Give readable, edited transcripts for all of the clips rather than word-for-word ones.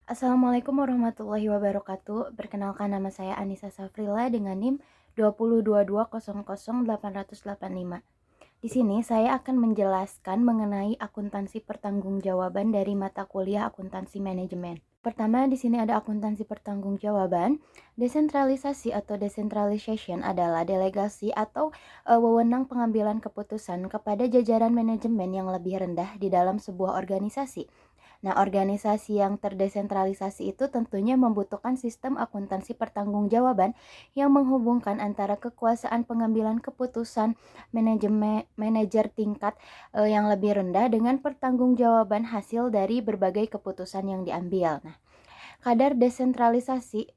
Assalamualaikum warahmatullahi wabarakatuh. Perkenalkan nama saya Anissa Safrila dengan NIM 202200885. Di sini saya akan menjelaskan mengenai akuntansi pertanggungjawaban dari mata kuliah akuntansi manajemen. Pertama, di sini ada akuntansi pertanggungjawaban. Desentralisasi atau decentralization adalah delegasi atau wewenang pengambilan keputusan kepada jajaran manajemen yang lebih rendah di dalam sebuah organisasi. Nah, organisasi yang terdesentralisasi itu tentunya membutuhkan sistem akuntansi pertanggungjawaban yang menghubungkan antara kekuasaan pengambilan keputusan manajer tingkat yang lebih rendah dengan pertanggungjawaban hasil dari berbagai keputusan yang diambil. Nah, kadar desentralisasi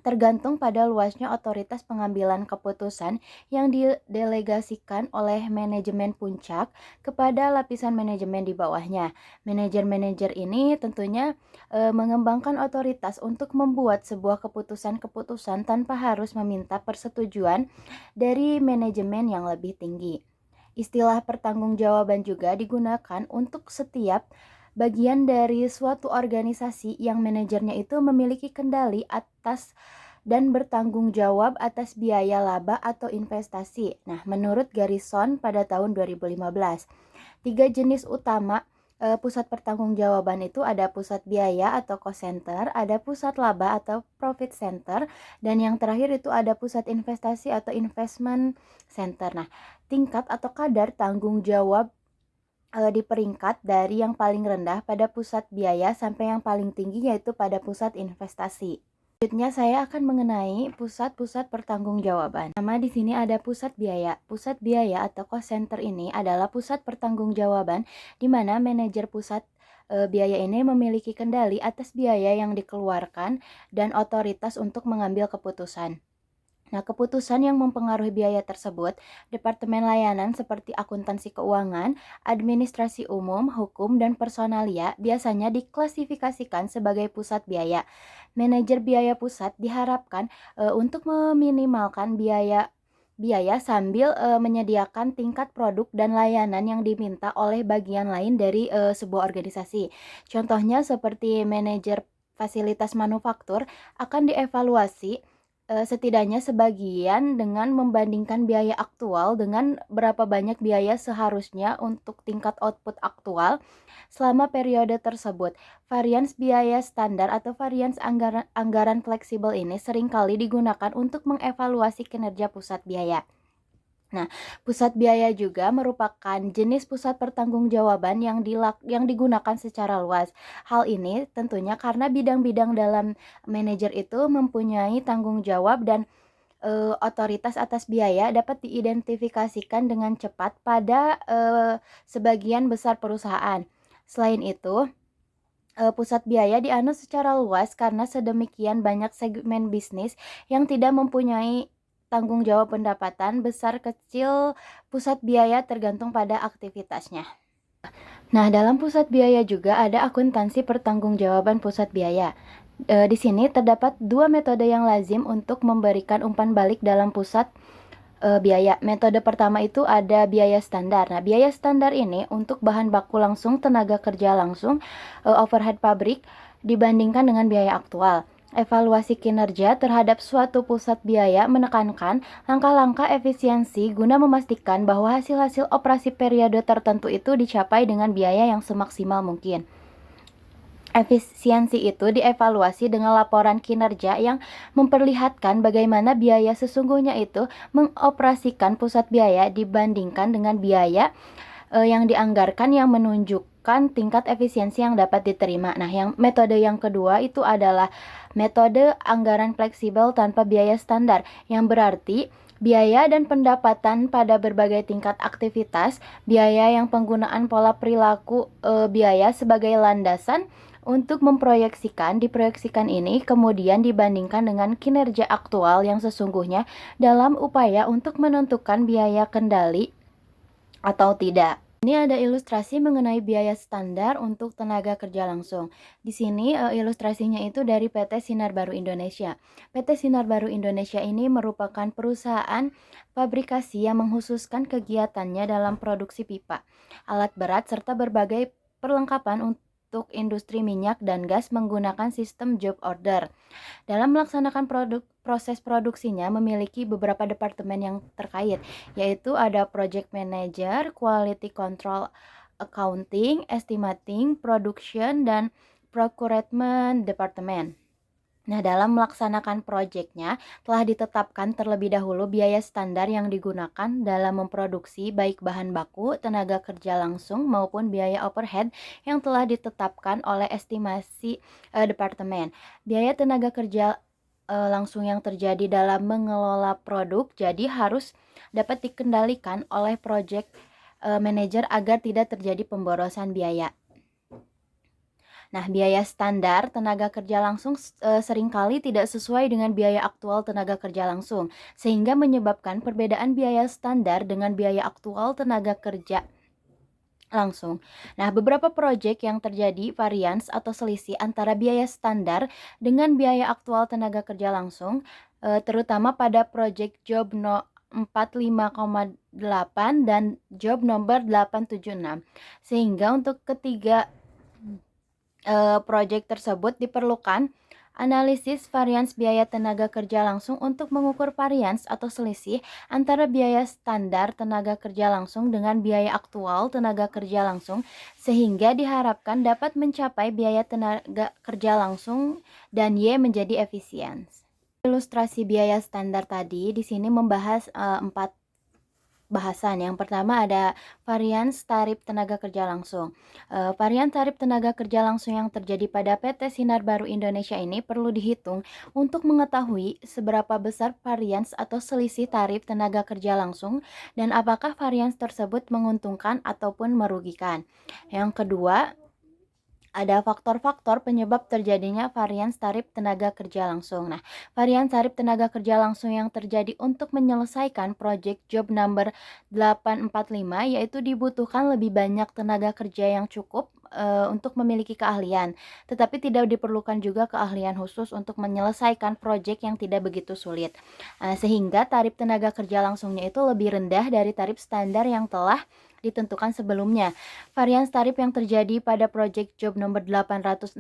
tergantung pada luasnya otoritas pengambilan keputusan yang didelegasikan oleh manajemen puncak kepada lapisan manajemen di bawahnya. Manajer-manajer ini tentunya mengembangkan otoritas untuk membuat sebuah keputusan-keputusan tanpa harus meminta persetujuan dari manajemen yang lebih tinggi. Istilah pertanggungjawaban juga digunakan untuk setiap bagian dari suatu organisasi yang manajernya itu memiliki kendali atas dan bertanggung jawab atas biaya laba atau investasi. Nah, menurut Garrison pada tahun 2015, tiga jenis utama pusat pertanggungjawaban itu ada pusat biaya atau cost center, ada pusat laba atau profit center, dan yang terakhir itu ada pusat investasi atau investment center. Nah, tingkat atau kadar tanggung jawab di peringkat dari yang paling rendah pada pusat biaya sampai yang paling tinggi yaitu pada pusat investasi. Selanjutnya saya akan mengenai pusat-pusat pertanggungjawaban. Pertama di sini ada pusat biaya. Pusat biaya atau cost center ini adalah pusat pertanggungjawaban di mana manajer pusat biaya ini memiliki kendali atas biaya yang dikeluarkan dan otoritas untuk mengambil keputusan. Nah, keputusan yang mempengaruhi biaya tersebut, Departemen Layanan seperti akuntansi keuangan, administrasi umum, hukum, dan personalia biasanya diklasifikasikan sebagai pusat biaya. Manajer biaya pusat diharapkan untuk meminimalkan biaya biaya sambil menyediakan tingkat produk dan layanan yang diminta oleh bagian lain dari sebuah organisasi. Contohnya seperti manajer fasilitas manufaktur akan dievaluasi setidaknya sebagian dengan membandingkan biaya aktual dengan berapa banyak biaya seharusnya untuk tingkat output aktual selama periode tersebut. Varians biaya standar atau varians anggaran fleksibel ini seringkali digunakan untuk mengevaluasi kinerja pusat biaya. Nah, pusat biaya juga merupakan jenis pusat pertanggungjawaban yang digunakan secara luas. Hal ini tentunya karena bidang-bidang dalam manajer itu mempunyai tanggung jawab dan otoritas atas biaya dapat diidentifikasikan dengan cepat pada sebagian besar perusahaan. Selain itu, pusat biaya dianut secara luas karena sedemikian banyak segmen bisnis yang tidak mempunyai tanggung jawab pendapatan besar kecil pusat biaya tergantung pada aktivitasnya. Nah, dalam pusat biaya juga ada akuntansi pertanggungjawaban pusat biaya. Di sini terdapat dua metode yang lazim untuk memberikan umpan balik dalam pusat biaya. Metode pertama itu ada biaya standar. Nah, biaya standar ini untuk bahan baku langsung, tenaga kerja langsung, overhead pabrik dibandingkan dengan biaya aktual. Evaluasi kinerja terhadap suatu pusat biaya menekankan langkah-langkah efisiensi guna memastikan bahwa hasil-hasil operasi periode tertentu itu dicapai dengan biaya yang semaksimal mungkin. Efisiensi itu dievaluasi dengan laporan kinerja yang memperlihatkan bagaimana biaya sesungguhnya itu mengoperasikan pusat biaya dibandingkan dengan biaya yang dianggarkan yang menunjukkan tingkat efisiensi yang dapat diterima. Nah, metode yang kedua itu adalah metode anggaran fleksibel tanpa biaya standar, yang berarti biaya dan pendapatan pada berbagai tingkat aktivitas, biaya yang penggunaan pola perilaku biaya sebagai landasan untuk diproyeksikan ini kemudian dibandingkan dengan kinerja aktual yang sesungguhnya dalam upaya untuk menentukan biaya kendali atau tidak. Ini ada ilustrasi mengenai biaya standar untuk tenaga kerja langsung. Di sini ilustrasinya itu dari PT Sinar Baru Indonesia. PT Sinar Baru Indonesia ini merupakan perusahaan fabrikasi yang menghususkan kegiatannya dalam produksi pipa, alat berat serta berbagai perlengkapan untuk untuk industri minyak dan gas menggunakan sistem job order. Dalam melaksanakan proses produksinya memiliki beberapa departemen yang terkait, yaitu ada project manager, quality control, accounting, estimating, production, dan procurement department. Nah, dalam melaksanakan proyeknya, telah ditetapkan terlebih dahulu biaya standar yang digunakan dalam memproduksi baik bahan baku, tenaga kerja langsung, maupun biaya overhead yang telah ditetapkan oleh estimasi departemen. Biaya tenaga kerja langsung yang terjadi dalam mengelola produk jadi harus dapat dikendalikan oleh project manager agar tidak terjadi pemborosan biaya. Nah, biaya standar tenaga kerja langsung seringkali tidak sesuai dengan biaya aktual tenaga kerja langsung, sehingga menyebabkan perbedaan biaya standar dengan biaya aktual tenaga kerja langsung. Nah, beberapa proyek yang terjadi varians atau selisih antara biaya standar dengan biaya aktual tenaga kerja langsung, terutama pada proyek job 45,8 dan job nomor 876. Sehingga untuk ketiga proyek tersebut diperlukan analisis varians biaya tenaga kerja langsung untuk mengukur varians atau selisih antara biaya standar tenaga kerja langsung dengan biaya aktual tenaga kerja langsung sehingga diharapkan dapat mencapai biaya tenaga kerja langsung dan Y menjadi efisien. Ilustrasi biaya standar tadi di sini membahas 4 bahasan. Yang pertama ada varians tarif tenaga kerja langsung. Varian tarif tenaga kerja langsung yang terjadi pada PT Sinar Baru Indonesia ini perlu dihitung untuk mengetahui seberapa besar varians atau selisih tarif tenaga kerja langsung dan apakah varians tersebut menguntungkan ataupun merugikan. Yang kedua, ada faktor-faktor penyebab terjadinya varians tarif tenaga kerja langsung. Nah, varians tarif tenaga kerja langsung yang terjadi untuk menyelesaikan proyek job number 845 yaitu dibutuhkan lebih banyak tenaga kerja yang cukup untuk memiliki keahlian, tetapi tidak diperlukan juga keahlian khusus untuk menyelesaikan proyek yang tidak begitu sulit. Sehingga tarif tenaga kerja langsungnya itu lebih rendah dari tarif standar yang telah ditentukan sebelumnya. Varians tarif yang terjadi pada proyek job nomor 868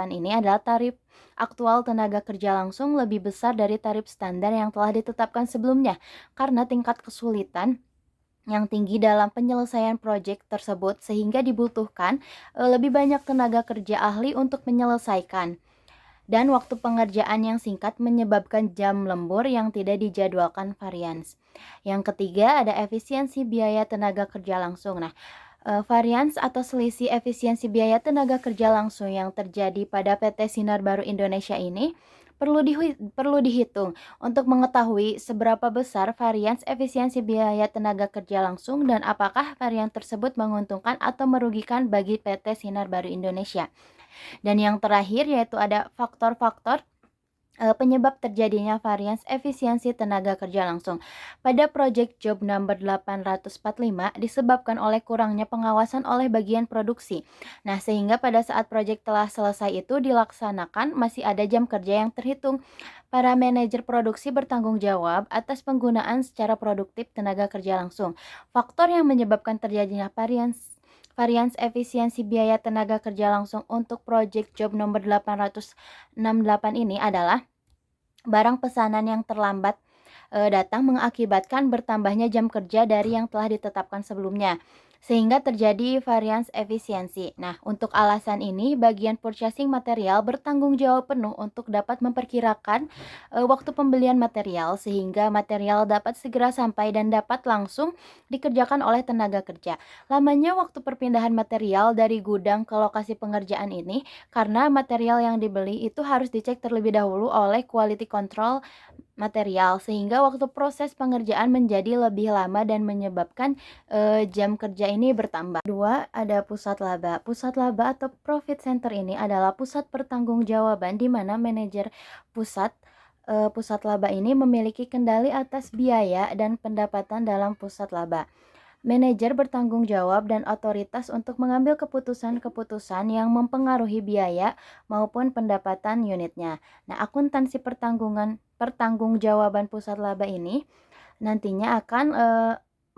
ini adalah tarif aktual tenaga kerja langsung lebih besar dari tarif standar yang telah ditetapkan sebelumnya karena tingkat kesulitan yang tinggi dalam penyelesaian proyek tersebut sehingga dibutuhkan lebih banyak tenaga kerja ahli untuk menyelesaikan. Dan waktu pengerjaan yang singkat menyebabkan jam lembur yang tidak dijadwalkan varians. Yang ketiga ada efisiensi biaya tenaga kerja langsung. Nah, varians atau selisih efisiensi biaya tenaga kerja langsung yang terjadi pada PT Sinar Baru Indonesia ini perlu dihitung untuk mengetahui seberapa besar varians efisiensi biaya tenaga kerja langsung dan apakah varian tersebut menguntungkan atau merugikan bagi PT Sinar Baru Indonesia. Dan yang terakhir yaitu ada faktor-faktor penyebab terjadinya varians efisiensi tenaga kerja langsung. Pada proyek job number 845 disebabkan oleh kurangnya pengawasan oleh bagian produksi. Nah, sehingga pada saat proyek telah selesai itu dilaksanakan masih ada jam kerja yang terhitung. Para manajer produksi bertanggung jawab atas penggunaan secara produktif tenaga kerja langsung. Faktor yang menyebabkan terjadinya varians efisiensi biaya tenaga kerja langsung untuk proyek job nomor 868 ini adalah barang pesanan yang terlambat datang mengakibatkan bertambahnya jam kerja dari yang telah ditetapkan sebelumnya, sehingga terjadi varians efisiensi. Nah, untuk alasan ini, bagian purchasing material bertanggung jawab penuh untuk dapat memperkirakan waktu pembelian material, sehingga material dapat segera sampai dan dapat langsung dikerjakan oleh tenaga kerja. Lamanya waktu perpindahan material dari gudang ke lokasi pengerjaan ini, karena material yang dibeli itu harus dicek terlebih dahulu oleh quality control material sehingga waktu proses pengerjaan menjadi lebih lama dan menyebabkan jam kerja ini bertambah. Dua, ada pusat laba. Pusat laba atau profit center ini adalah pusat pertanggungjawaban di mana manajer pusat laba ini memiliki kendali atas biaya dan pendapatan dalam pusat laba. Manajer bertanggung jawab dan otoritas untuk mengambil keputusan-keputusan yang mempengaruhi biaya maupun pendapatan unitnya. Nah, akuntansi pertanggungjawaban pusat laba ini nantinya akan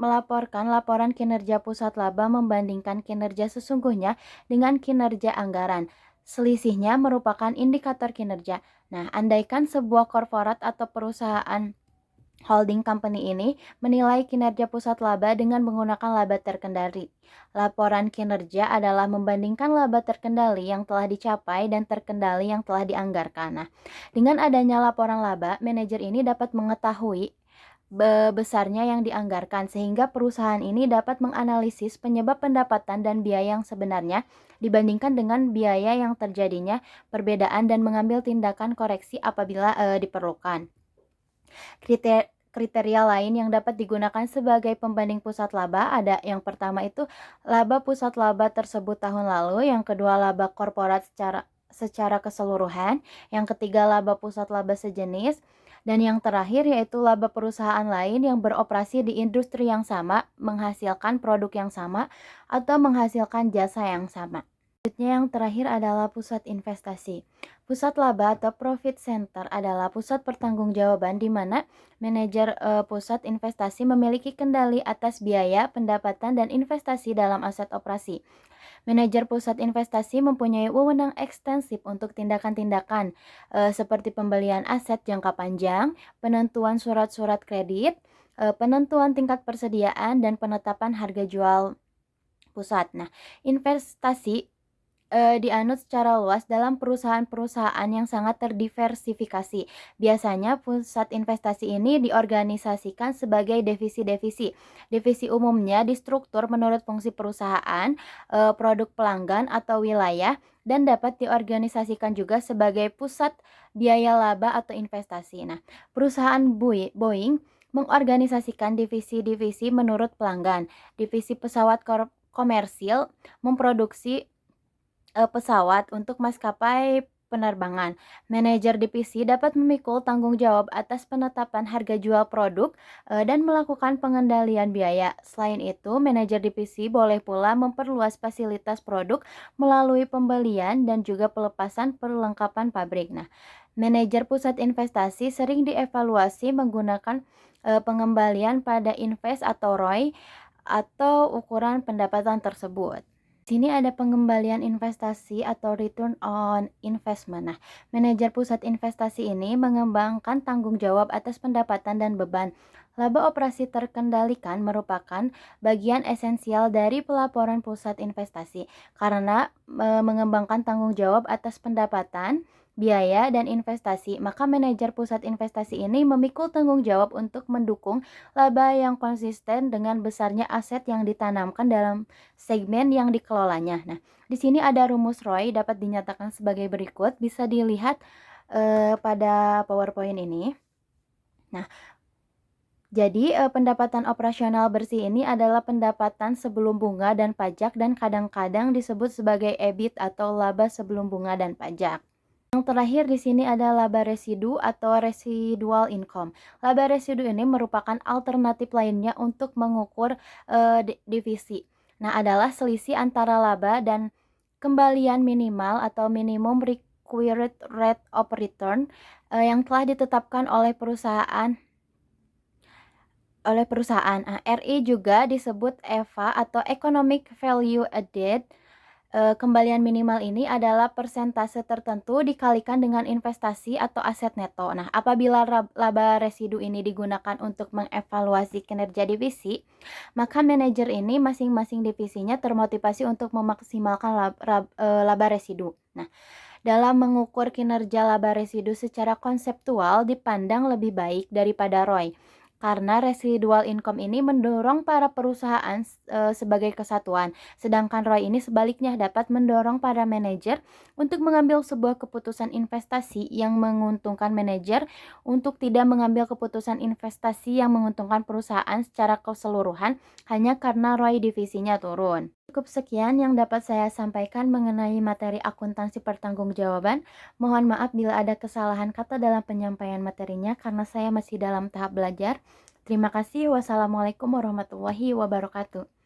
melaporkan laporan kinerja pusat laba membandingkan kinerja sesungguhnya dengan kinerja anggaran. Selisihnya merupakan indikator kinerja. Nah, andaikan sebuah korporat atau perusahaan holding company ini menilai kinerja pusat laba dengan menggunakan laba terkendali. Laporan kinerja adalah membandingkan laba terkendali yang telah dicapai dan terkendali yang telah dianggarkan. Nah, dengan adanya laporan laba, manajer ini dapat mengetahui besarnya yang dianggarkan sehingga perusahaan ini dapat menganalisis penyebab pendapatan dan biaya yang sebenarnya dibandingkan dengan biaya yang terjadinya perbedaan dan mengambil tindakan koreksi apabila diperlukan. Kriteria lain yang dapat digunakan sebagai pembanding pusat laba ada yang pertama itu laba pusat laba tersebut tahun lalu, yang kedua laba korporat secara keseluruhan, yang ketiga laba pusat laba sejenis, dan yang terakhir yaitu laba perusahaan lain yang beroperasi di industri yang sama, menghasilkan produk yang sama, atau menghasilkan jasa yang sama. Selanjutnya yang terakhir adalah pusat investasi. Pusat laba atau profit center adalah pusat pertanggungjawaban di mana manajer pusat investasi memiliki kendali atas biaya, pendapatan, dan investasi dalam aset operasi. Manajer pusat investasi mempunyai wewenang ekstensif untuk tindakan-tindakan seperti pembelian aset jangka panjang, penentuan surat-surat kredit, penentuan tingkat persediaan, dan penetapan harga jual pusat. Nah, investasi dianut secara luas dalam perusahaan-perusahaan yang sangat terdiversifikasi. Biasanya pusat investasi ini diorganisasikan sebagai divisi-divisi. Divisi umumnya distruktur menurut fungsi perusahaan, produk pelanggan atau wilayah, dan dapat diorganisasikan juga sebagai pusat biaya laba atau investasi. Nah, perusahaan Boeing mengorganisasikan divisi-divisi menurut pelanggan. Divisi pesawat komersil memproduksi pesawat untuk maskapai penerbangan. Manajer divisi dapat memikul tanggung jawab atas penetapan harga jual produk dan melakukan pengendalian biaya. Selain itu, manajer divisi boleh pula memperluas fasilitas produk melalui pembelian dan juga pelepasan perlengkapan pabrik. Nah, manajer pusat investasi sering dievaluasi menggunakan pengembalian pada invest atau ROI atau ukuran pendapatan tersebut. Sini ada pengembalian investasi atau return on investment. Nah, manajer pusat investasi ini mengembangkan tanggung jawab atas pendapatan dan beban. Laba operasi terkendalikan merupakan bagian esensial dari pelaporan pusat investasi karena mengembangkan tanggung jawab atas pendapatan, biaya, dan investasi. Maka manajer pusat investasi ini memikul tanggung jawab untuk mendukung laba yang konsisten dengan besarnya aset yang ditanamkan dalam segmen yang dikelolanya. Nah, di sini ada rumus ROI dapat dinyatakan sebagai berikut, bisa dilihat pada PowerPoint ini. Nah, jadi pendapatan operasional bersih ini adalah pendapatan sebelum bunga dan pajak dan kadang-kadang disebut sebagai EBIT atau laba sebelum bunga dan pajak. Yang terakhir di sini ada laba residu atau residual income. Laba residu ini merupakan alternatif lainnya untuk mengukur divisi. Nah, adalah selisih antara laba dan kembalian minimal atau minimum required rate of return yang telah ditetapkan oleh perusahaan. RI juga disebut EVA atau Economic Value Added. Kembalian minimal ini adalah persentase tertentu dikalikan dengan investasi atau aset neto. Nah, apabila laba residu ini digunakan untuk mengevaluasi kinerja divisi, maka manajer ini masing-masing divisinya termotivasi untuk memaksimalkan laba residu. Nah, dalam mengukur kinerja laba residu secara konseptual dipandang lebih baik daripada ROI. Karena residual income ini mendorong para perusahaan sebagai kesatuan, sedangkan ROI ini sebaliknya dapat mendorong para manajer untuk mengambil sebuah keputusan investasi yang menguntungkan manajer untuk tidak mengambil keputusan investasi yang menguntungkan perusahaan secara keseluruhan hanya karena ROI divisinya turun. Cukup sekian yang dapat saya sampaikan mengenai materi akuntansi pertanggungjawaban. Mohon maaf bila ada kesalahan kata dalam penyampaian materinya karena saya masih dalam tahap belajar. Terima kasih. Wassalamualaikum warahmatullahi wabarakatuh.